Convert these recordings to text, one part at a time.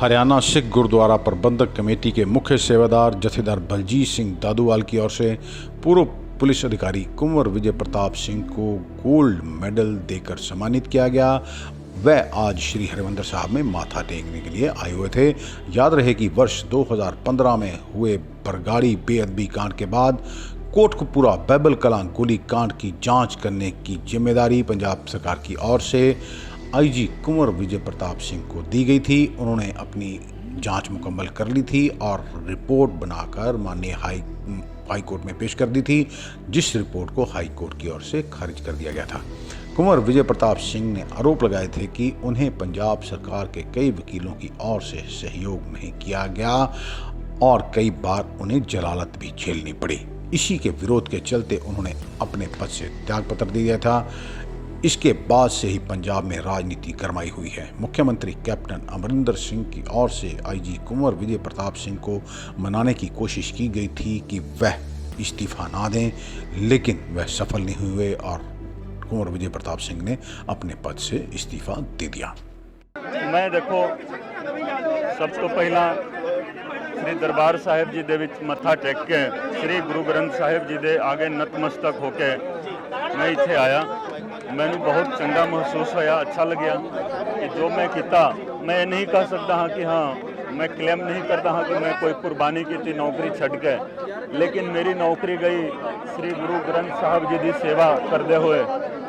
हरियाणा सिख गुरुद्वारा प्रबंधक कमेटी के मुख्य सेवादार जथेदार बलजीत सिंह दादूवाल की ओर से पूर्व पुलिस अधिकारी कुंवर विजय प्रताप सिंह को गोल्ड मेडल देकर सम्मानित किया गया। वह आज श्री हरिमंदिर साहब में माथा टेकने के लिए आए हुए थे। याद रहे कि वर्ष 2015 में हुए बरगाड़ी बेअदबी कांड के बाद कोटकपुरा बाइबल कलां गोली कांड की जांच करने की जिम्मेदारी पंजाब सरकार की ओर से आईजी कुंवर विजय प्रताप सिंह को दी गई थी। उन्होंने अपनी जांच मुकम्मल कर ली थी और रिपोर्ट बनाकर माननीय हाई कोर्ट में पेश कर दी थी, जिस रिपोर्ट को हाई कोर्ट की ओर से खारिज कर दिया गया था। कुंवर विजय प्रताप सिंह ने आरोप लगाए थे कि उन्हें पंजाब सरकार के कई वकीलों की ओर से सहयोग नहीं किया गया और कई बार उन्हें जलालत भी झेलनी पड़ी। इसी के विरोध के चलते उन्होंने अपने पद से त्यागपत्र दे दिया था। इसके बाद से ही पंजाब में राजनीति गरमाई हुई है। मुख्यमंत्री कैप्टन अमरिंदर सिंह की ओर से आईजी कुंवर विजय प्रताप सिंह को मनाने की कोशिश की गई थी कि वह इस्तीफा ना दें, लेकिन वह सफल नहीं हुए और कुंवर विजय प्रताप सिंह ने अपने पद से इस्तीफा दे दिया। मैं देखो सब तो पहला श्री दरबार साहिब जी दे विच मत्था टेक के श्री गुरु ग्रंथ साहिब जी दे आगे नतमस्तक होके मैं इत्थे आया। मैंने बहुत चंगा महसूस होया, अच्छा लग्या कि जो मैं किया मैं नहीं कह सकता हाँ कि हाँ मैं क्लेम नहीं करता हाँ कि मैं कोई कुर्बानी की थी नौकरी छड़ के, लेकिन मेरी नौकरी गई श्री गुरु ग्रंथ साहब जी की सेवा करते हुए।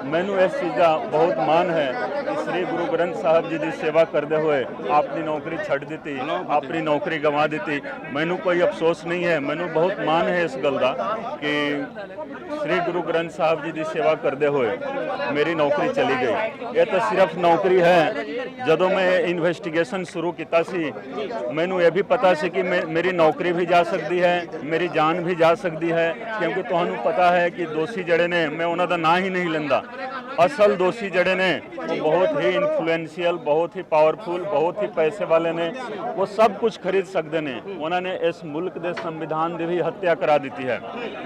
मैनू इस चीज़ का बहुत मान है कि श्री गुरु ग्रंथ साहब जी की सेवा करते हुए अपनी नौकरी छड़ दी, अपनी नौकरी गंवा दी। मैनू कोई अफसोस नहीं है, मैनू बहुत मान है इस गल का कि श्री गुरु ग्रंथ साहब जी की सेवा करते हुए मेरी नौकरी चली गई। ये तो सिर्फ नौकरी है। जदों मैं इन्वेस्टिगेशन शुरू किया सी मैनू ये भी पता सी कि मेरी नौकरी भी जा सकती है, मेरी जान भी जा सकती है, क्योंकि तुहानू पता है कि दोषी जड़े ने मैं उन्हों का ना ही नहीं लेंदा। असल दोषी जड़े ने वो बहुत ही इन्फ्लुएंशियल, बहुत ही पावरफुल, बहुत ही पैसे वाले ने, वो सब कुछ खरीद सकते हैं। उन्होंने इस मुल्क के संविधान की भी हत्या करा दी है,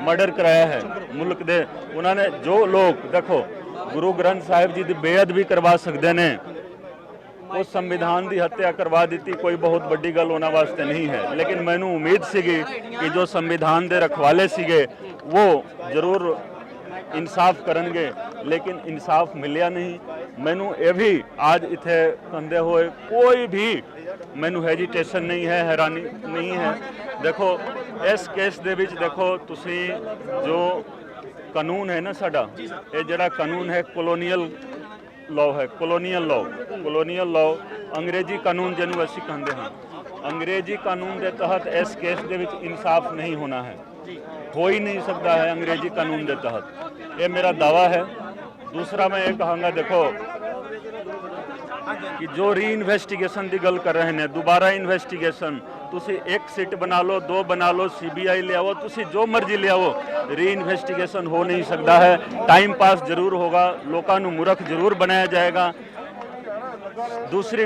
मर्डर कराया है मुल्क दे। उन्होंने जो लोग देखो गुरु ग्रंथ साहिब जी की बेअदबी करवा सकते हैं, उस संविधान की हत्या करवा दी, कोई बहुत बड़ी गल उन्होंने वास्ते नहीं है। लेकिन मैनू उम्मीद सीगी कि जो संविधान के रखवाले सीगे वो जरूर इंसाफ करेंगे, लेकिन इंसाफ मिलिया नहीं। मैनू ये भी आज इत्थे कहते हुए कोई भी मैनू हेजिटेशन नहीं है, हैरानी नहीं है। देखो इस केस दे विच देखो तुसी जो कानून है ना साडा, ये जड़ा कानून है कॉलोनियल लॉ है, कॉलोनियल लॉ अंग्रेजी कानून जिन्होंने असीं कहते हैं। अंग्रेजी कानून के तहत इस केस दे विच इंसाफ नहीं होना है, हो ही नहीं सकता है अंग्रेजी कानून के तहत। ये मेरा दावा है। दूसरा मैं ये कहूँगा देखो कि जो री इन्वेस्टिगेशन की गल कर रहे हैं, दोबारा इन्वेस्टिगेशन, तुसी एक सीट बना लो, दो बना लो, CBI ले आओ, तुसी जो मर्जी ले आओ, री इन्वेस्टिगेशन हो नहीं सकता है। टाइम पास जरूर होगा, लोगों को मूर्ख जरूर बनाया जाएगा। दूसरी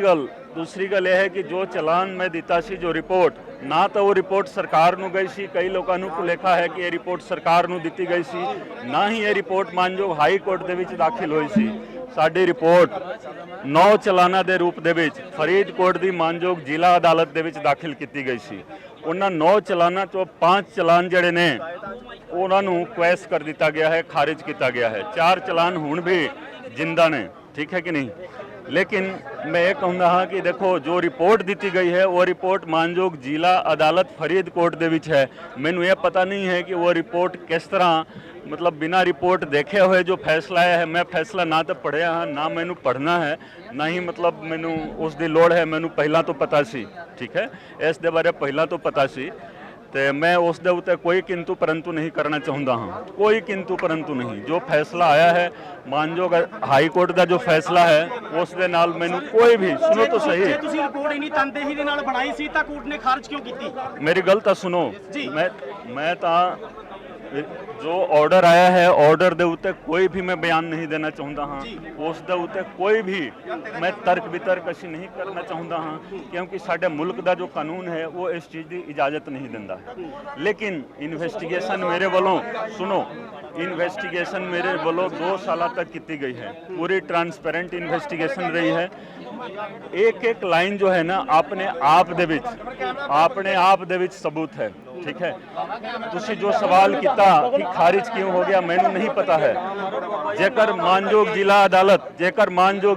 गल यह है कि जो चलान मैं दिता सी, जो रिपोर्ट ना तो वो रिपोर्ट सरकार नू गई सी, कई लोगों को भुलेखा है कि ये रिपोर्ट सरकार नू दी गई सी, ना ही ये रिपोर्ट मानयोग हाई कोर्ट दे विच दाखिल हुई सी। साडी रिपोर्ट 9 चलाना के रूप दे विच फरीदकोट की मानयोग जिला अदालत दे विच दाखिल की गई सी। उन्हां 9 चलाना चो 5 चलान जड़े ने उन्होंने क्वैश कर दिता गया है, खारिज किया गया है। 4 चलान हुण भी जिंदा ने, ठीक है कि नहीं। लेकिन मैं ये कहूँगा हाँ कि देखो जो रिपोर्ट दी गई है वो रिपोर्ट मानयोग जिला अदालत फरीदकोट दे विच है। मैनू ये पता नहीं है कि वो रिपोर्ट किस तरह मतलब बिना रिपोर्ट देखे हुए जो फैसला है, मैं फैसला ना तो पढ़िया हाँ, ना मैनू पढ़ना है, ना ही मतलब मैनू उसकी लोड़ है। मैनू पहला तो पता सी, ठीक है, इस दे बारे पहला तो पता सी, तो मैं उस दे उत्ते कोई किंतु परंतु नहीं करना चाहता हाँ, कोई किंतु परंतु नहीं। जो फैसला आया है मानयोग हाई कोर्ट का जो फैसला है उस दे नाल मैनू कोई भी सुनो तो सही। रिपोर्ट इन्नी तनदेही दे नाल बनाई सी तां कोर्ट ने खारिज क्यों कीती? मेरी गल तो सुनो, मैं ਜੋ ਆਰਡਰ ਆਇਆ ਹੈ ਆਰਡਰ ਦੇ ਉੱਤੇ ਕੋਈ ਵੀ ਮੈਂ ਬਿਆਨ ਨਹੀਂ ਦੇਣਾ ਚਾਹੁੰਦਾ ਹਾਂ। ਉਸ ਦੇ ਉੱਤੇ ਕੋਈ ਵੀ ਮੈਂ ਤਰਕ ਵਿਤਰਕ ਅਸੀਂ ਨਹੀਂ ਕਰਨਾ ਚਾਹੁੰਦਾ ਹਾਂ, ਕਿਉਂਕਿ ਸਾਡੇ ਮੁਲਕ ਦਾ ਜੋ ਕਾਨੂੰਨ ਹੈ ਉਹ ਇਸ ਚੀਜ਼ ਦੀ ਇਜਾਜ਼ਤ ਨਹੀਂ ਦਿੰਦਾ ਹੈ। ਲੇਕਿਨ ਇਨਵੈਸਟੀਗੇਸ਼ਨ ਮੇਰੇ ਵੱਲੋਂ ਸੁਣੋ, ਇਨਵੈਸਟੀਗੇਸ਼ਨ ਮੇਰੇ ਵੱਲੋਂ 2 ਸਾਲਾਂ ਤੱਕ ਕੀਤੀ ਗਈ है, पूरी ट्रांसपेरेंट इन्वेस्टिगेशन रही है। एक एक लाइन जो है ना अपने आप दे विच सबूत है। ठीक है, तुसी जो सवाल किया कि खारिज क्यों हो गया मैनू नहीं पता है। जेकर मानयोग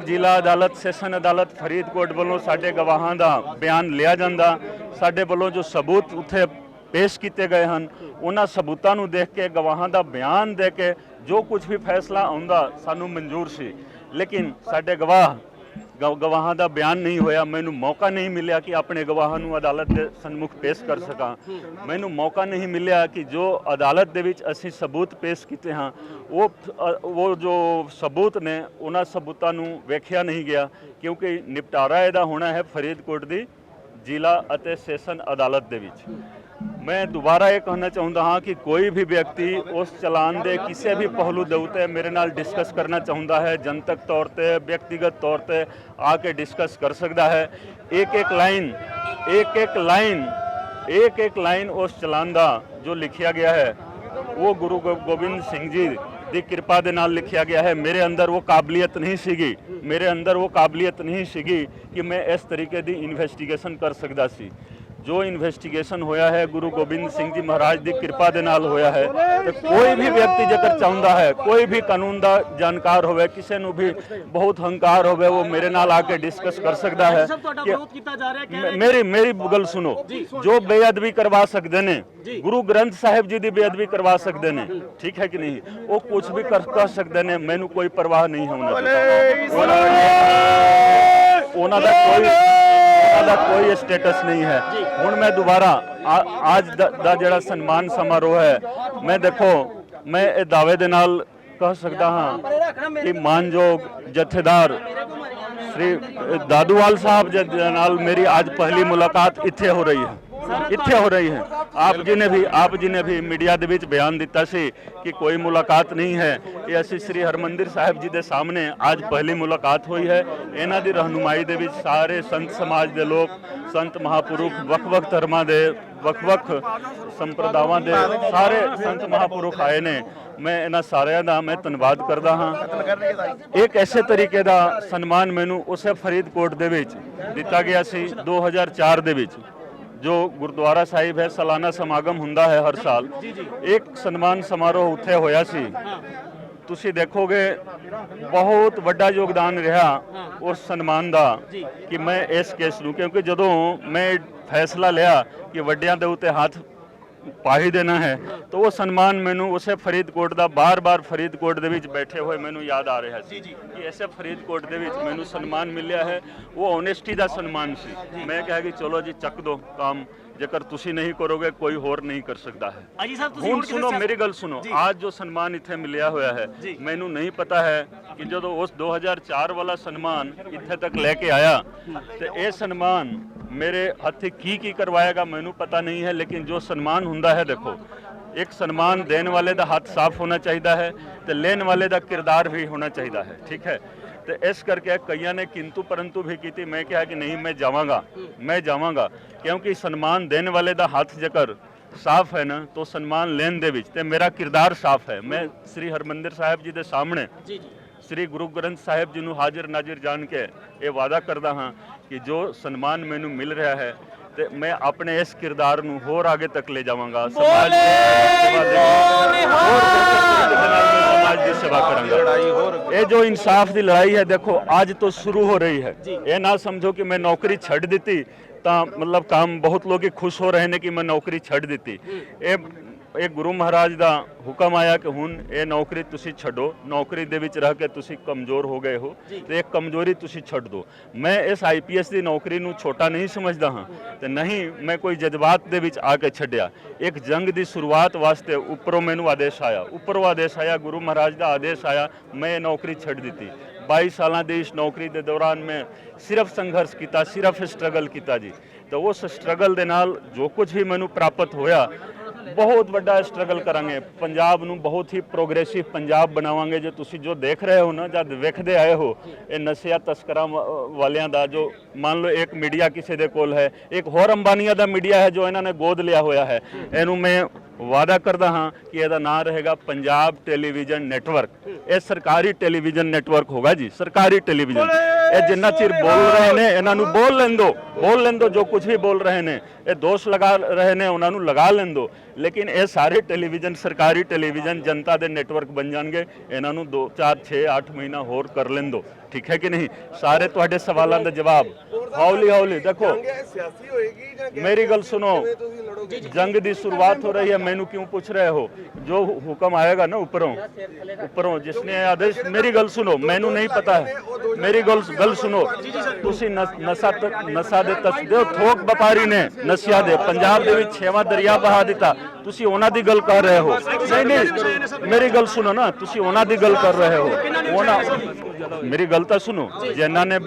जिला अदालत सैशन अदालत फरीदकोट वालों साडे गवाहां दा बयान लिया जांदा, साडे वालों जो सबूत उत्थे पेश किए गए हैं उन्हां सबूतां नूं देख के गवाहां दा बयान दे के जो कुछ भी फैसला आउंदा सानू मंजूर सी, लेकिन साडे गवाहां दा बयान नहीं होया। मैनू मौका नहीं मिलिया कि अपने गवाहां नूं अदालत दे सन्मुख पेश कर सकां। मैनू मौका नहीं मिलिया कि जो अदालत दे विच असीं सबूत पेश कीते हां वो जो सबूत ने उन्हां सबूतां नूं वेखिया नहीं गया, क्योंकि निपटारा इहदा होना है फरीदकोट दी जिला अते सैशन अदालत दे विच। मैं दोबारा ये कहना चाहता हाँ कि कोई भी व्यक्ति उस चलान दे किसी भी पहलू दे उत्ते मेरे नाल डिस्कस करना चाहता है, जनतक तौर पर व्यक्तिगत तौर पर आके डिस्कस कर सकता है। एक एक लाइन उस चलान दा जो लिखिया गया है वो गुरु गोबिंद सिंह जी की कृपा दे नाल लिखिया गया है। मेरे अंदर वो काबलियत नहीं सीगी कि मैं इस तरीके की इन्वेस्टिगेशन कर सकता सी। जो इन्वेस्टिगेशन होया है गुरु गोबिंद सिंह जी महाराज की कृपा दे नाल होया है। तो कोई भी व्यक्ति जेकर चाहता है, कोई भी कानून का जानकार होवे, किसी नूं भी बहुत हंकार होवे, वो मेरे नाल आके डिस्कस कर सकता है। मेरी गल सुनो, जो बेअदबी करवा सकते ने गुरु ग्रंथ साहिब जी की बेअदबी करवा सकते ने, ठीक है कि नहीं, वो कुछ भी कर सकते ने, मैनू कोई परवाह नहीं है उन्हां कोई स्टेटस नहीं है। हुण मैं दोबारा आज दा जिहड़ा सन्मान समारोह है, मैं देखो मैं ये दावे दे नाल कह सकता हाँ कि मानयोग जथेदार श्री दादूवाल साहब दे नाल मेरी आज पहली मुलाकात इत्थे हो रही है। आप जी ने भी मीडिया दे विच बयान दिता सी कि कोई मुलाकात नहीं है। ये असी श्री हरमंदिर साहिब जी दे सामने आज पहली मुलाकात हुई है। इन्हां दी रहनुमाई दे विच सारे संत समाज दे लोग, संत महापुरुष, वख-वख धर्मां दे, वख-वख संप्रदावां दे सारे संत महापुरुष आए ने। मैं इन्हां सारिਆਂ ਦਾ मैं धन्नवाद करदा हाँ। एक ऐसे तरीके का सन्मान मैनू उसे फरीदकोट दे विच दिता गया सी 2004 दे विच, जो गुरुद्वारा साहिब है सालाना समागम हुंदा है हर साल। एक सन्मान समारोह उत्थे होया सी। तुसी देखोगे बहुत वड्डा योगदान रहा उस सन्मान दा कि मैं इस केस नूं, क्योंकि जदों मैं फैसला लिया कि वड्डियां दे उत्ते हाथ पा ही देना है, तो वो सन्मान मैनू उसे फरीदकोट दा बार फरीदकोट दे विच बैठे हुए मैनू याद आ रहा सी कि ऐसे फरीदकोट दे विच मैनू सन्मान मिलिया है। वो ऑनेस्टी दा सन्मान सी। मैं कहा कि चलो जी चक दो काम, जेकर तुसी नहीं करोगे कोई होर नहीं कर सकता है। हुण सुनो मेरी गल सुनो, आज जो सन्मान इत्थे मिलिया होया है, मैनू नहीं पता है कि जो उस 2004 वाला सन्मान इत्थे तक लेके आया तो ये सन्मान मेरे हत्थे की करवाएगा मैनू पता नहीं है। लेकिन जो सन्मान हुंदा है, देखो एक सन्मान देने वाले का हाथ साफ होना चाहिए है, तो लेने वाले का किरदार भी होना चाहिए है। ठीक है, तो इस करके कईयां ने किंतु परंतु भी की। मैं कहा कि नहीं मैं जावांगा, क्योंकि सन्मान देने वाले का हाथ जेकर साफ है ना, तो सन्मान लेन दे विच ते मेरा किरदार साफ है। मैं श्री हरमंदिर साहिब जी के सामने श्री गुरु ग्रंथ साहिब जी नूं हाजिर नाजिर जान के ये वादा करदा हाँ कि जो सन्मान मैनू मिल रहा है ते मैं अपने इस किरदार नूं होर आगे तक ले जावांगा, समाज की सेवा करांगा। ये जो इंसाफ की लड़ाई है, देखो आज तो शुरू हो रही है। ये ना समझो कि मैं नौकरी छड़ दी तो मतलब काम बहुत लोग खुश हो रहे हैं कि मैं नौकरी छड़ दी। ये गुरु महाराज का हुक्म आया कि हुण ये नौकरी तुसी छड्डो, नौकरी दे विच रह के तुसी कमज़ोर हो गए हो, तो एक कमजोरी तुसी छड्ड दो। मैं इस IPS की नौकरी नूं छोटा नहीं समझदा हाँ, तो नहीं मैं कोई जज्बात दे विच आके छड्डिया। एक जंग की शुरुआत वास्ते उपरों मैनू आदेश आया, गुरु महाराज का आदेश आया, मैं ये नौकरी छड्ड दी। 22 साल की इस नौकरी के दौरान मैं सिर्फ संघर्ष किया, सिर्फ स्ट्रगल किया जी। तो उस स्ट्रगल दे नाल जो कुछ भी मैनू प्राप्त होया, ਬਹੁਤ ਵੱਡਾ ਸਟਰਗਲ ਕਰਾਂਗੇ, ਪੰਜਾਬ ਨੂੰ ਬਹੁਤ ਹੀ ਪ੍ਰੋਗਰੈਸਿਵ ਪੰਜਾਬ ਬਣਾਵਾਂਗੇ। ਜੇ ਤੁਸੀਂ ਜੋ ਦੇਖ ਰਹੇ ਹੋ ਨਾ, ਜਦ ਵੇਖਦੇ ਆਏ ਹੋ ਇਹ ਨਸ਼ਿਆਂ ਤਸਕਰਾਂ ਵਾਲਿਆਂ ਦਾ, ਜੋ ਮੰਨ ਲਓ ਇੱਕ ਮੀਡੀਆ ਕਿਸੇ ਦੇ ਕੋਲ ਹੈ, ਇੱਕ ਹੋਰ ਅੰਬਾਨੀਆਂ ਦਾ ਮੀਡੀਆ ਹੈ ਜੋ ਇਹਨਾਂ ਨੇ ਗੋਦ ਲਿਆ ਹੋਇਆ ਹੈ, ਇਹਨੂੰ ਮੈਂ ਵਾਅਦਾ ਕਰਦਾ ਹਾਂ ਕਿ ਇਹਦਾ ਨਾਮ ਰਹੇਗਾ ਪੰਜਾਬ ਟੈਲੀਵਿਜ਼ਨ ਨੈਟਵਰਕ। ਇਹ ਸਰਕਾਰੀ ਟੈਲੀਵਿਜ਼ਨ ਨੈਟਵਰਕ ਹੋਗਾ ਜੀ, ਸਰਕਾਰੀ ਟੈਲੀਵਿਜ਼ਨ। ਇਹ ਜਿੰਨਾ ਚਿਰ ਬੋਲ ਰਹੇ ਨੇ ਇਹਨਾਂ ਨੂੰ ਬੋਲ ਲੈਣ ਦਿਓ, ਜੋ ਕੁਝ ਵੀ ਬੋਲ ਰਹੇ ਨੇ, ਇਹ ਦੋਸ਼ ਲਗਾ ਰਹੇ ਨੇ ਉਹਨਾਂ ਨੂੰ ਲਗਾ ਲੈਣ ਦਿਓ, ਲੇਕਿਨ ਇਹ ਸਾਰੇ ਟੈਲੀਵਿਜ਼ਨ ਸਰਕਾਰੀ ਟੈਲੀਵਿਜ਼ਨ ਜਨਤਾ ਦੇ ਨੈਟਵਰਕ ਬਣ ਜਾਣਗੇ। ਇਹਨਾਂ ਨੂੰ 2 4 6 8 ਮਹੀਨਾ ਹੋਰ ਕਰ ਲੈਣ ਦਿਓ, ਠੀਕ ਹੈ ਕਿ ਨਹੀਂ। ਸਾਰੇ ਤੁਹਾਡੇ ਸਵਾਲਾਂ ਦਾ ਜਵਾਬ ਹੌਲੀ ਦੇਖੋ। मेरी गल सुनो, जंग दी शुरुआत हो रही है, मैनू क्यों पूछ रहे हो? जो हुक्म आएगा ना ऊपरों जिसने आदेश, मेरी गल सुनो, मैनू नहीं पता है, मेरी गल सुनो। तुसी नशा दे तस्दे थोक व्यापारी ने नशिया दे पंजाब दे विच 6वां दरिया बहा दिता, तुसी ਉਹਨਾਂ ਦੀ ਗੱਲ ਕਰ ਰਹੇ ਹੋ। नहीं मेरी गल सुनो ना, तुसी ਉਹਨਾਂ ਦੀ ਗੱਲ ਕਰ ਰਹੇ ਹੋ। ਮੇਰੀ ਗੱਲ ਤਾਂ ਸੁਣੋ, ਜਿਨ੍ਹਾਂ ਨੇ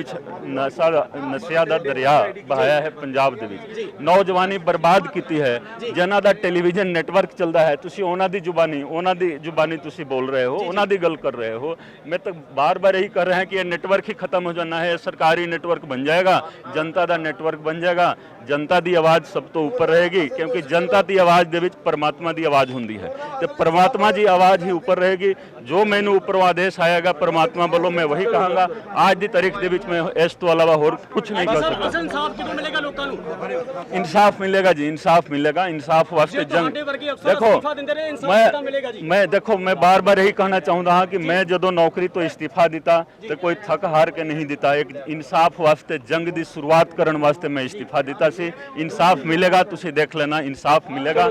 ਨਸ਼ਿਆਂ ਦਾ ਦਰਿਆ ਬਹਾਇਆ ਹੈ ਪੰਜਾਬ ਦੇ ਵਿੱਚ, ਨੌਜਵਾਨੀ ਬਰਬਾਦ ਕੀਤੀ ਹੈ, ਜਿਨ੍ਹਾਂ ਦਾ ਟੈਲੀਵਿਜ਼ਨ ਨੈਟਵਰਕ ਚੱਲਦਾ ਹੈ, ਤੁਸੀਂ ਉਹਨਾਂ ਦੀ ਜ਼ੁਬਾਨੀ ਤੁਸੀਂ ਬੋਲ ਰਹੇ ਹੋ, ਉਹਨਾਂ ਦੀ ਗੱਲ ਕਰ ਰਹੇ ਹੋ। ਮੈਂ ਤਾਂ ਬਾਰ-ਬਾਰ ਇਹੀ ਕਰ ਰਿਹਾ ਕਿ ਇਹ ਨੈਟਵਰਕ ਹੀ ਖਤਮ ਹੋ ਜਾਣਾ ਹੈ, ਸਰਕਾਰੀ ਨੈਟਵਰਕ ਬਣ ਜਾਏਗਾ, ਜਨਤਾ ਦਾ ਨੈਟਵਰਕ ਬਣ ਜਾਏਗਾ। ਜਨਤਾ ਦੀ ਆਵਾਜ਼ ਸਭ ਤੋਂ ਉੱਪਰ ਰਹੇਗੀ, ਕਿਉਂਕਿ ਜਨਤਾ ਦੀ ਆਵਾਜ਼ ਦੇ ਵਿੱਚ ਪਰਮਾਤਮਾ ਦੀ ਆਵਾਜ਼ ਹੁੰਦੀ ਹੈ, ਤੇ ਪਰਮਾਤਮਾ ਦੀ ਆਵਾਜ਼ ਹੀ ਉੱਪਰ ਰਹੇਗੀ। ਜੋ ਮੈਨੂੰ ਉੱਪਰੋਂ ਆਦੇਸ਼ ਆਏਗਾ ਪਰਮਾਤਮਾ ਵੱਲੋਂ, ਮੈਂ वही कहूँगा। आज की तारीख के बीच में इस तो अलावा और कुछ नहीं कर सकता। इंसाफ किदों मिलेगा लोकां नूं? इंसाफ मिलेगा जी, इंसाफ मिलेगा। इंसाफ वास्ते जंग देखो, मैं देखो, मैं बार बार यही कहना चाहूँगा कि मैं जो नौकरी तो इस्तीफा दिता तो कोई थक हार के नहीं दिता, एक इंसाफ वास्ते जंग की शुरुआत करने वास्ते मैं इस्तीफा दिता सी। इंसाफ मिलेगा, तुसी देख लेना, इंसाफ मिलेगा।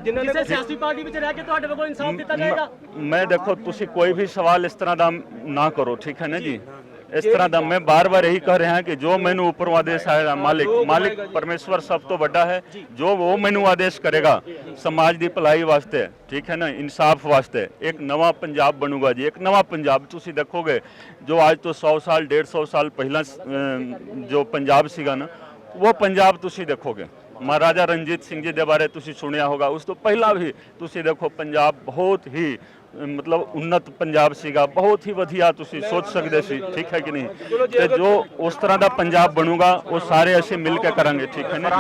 ਕਿਸੇ ਸਿਆਸੀ ਪਾਰਟੀ ਵਿੱਚ ਰਹਿ ਕੇ ਤੁਹਾਡੇ ਵੱਲੋਂ ਇਨਸਾਫ ਦਿੱਤਾ ਜਾਏਗਾ? मैं देखो, तुसी कोई भी सवाल इस तरह का ना करो, ठीक है ना जी। इस तरह का मैं बार बार यही कह रहा है कि जो मैनू ऊपर आदेश आएगा, मालिक परमेश्वर सब तो बड़ा है, जो वो मैनू आदेश करेगा समाज की भलाई वास्ते, ठीक है ना, इंसाफ वास्ते, एक नवा पंजाब बनूगा जी, एक नवा पंजाब। तुसी देखोगे जो आज तो 100 साल 150 साल पहला जो पंजाब सीगा ना, वो पंजाब तुसी देखोगे। महाराजा रणजीत सिंह जी के बारे तुसी सुनिया होगा, उस तो पहला भी तुसी देखो पंजाब बहुत ही मतलब उन्नत पंजाब सीगा, बहुत ही वधिया तुसी सोच सकते सी, ठीक है कि नहीं। ते जो उस तरह का पंजाब बनूगा वो सारे असीं मिल के करांगे, ठीक है ना।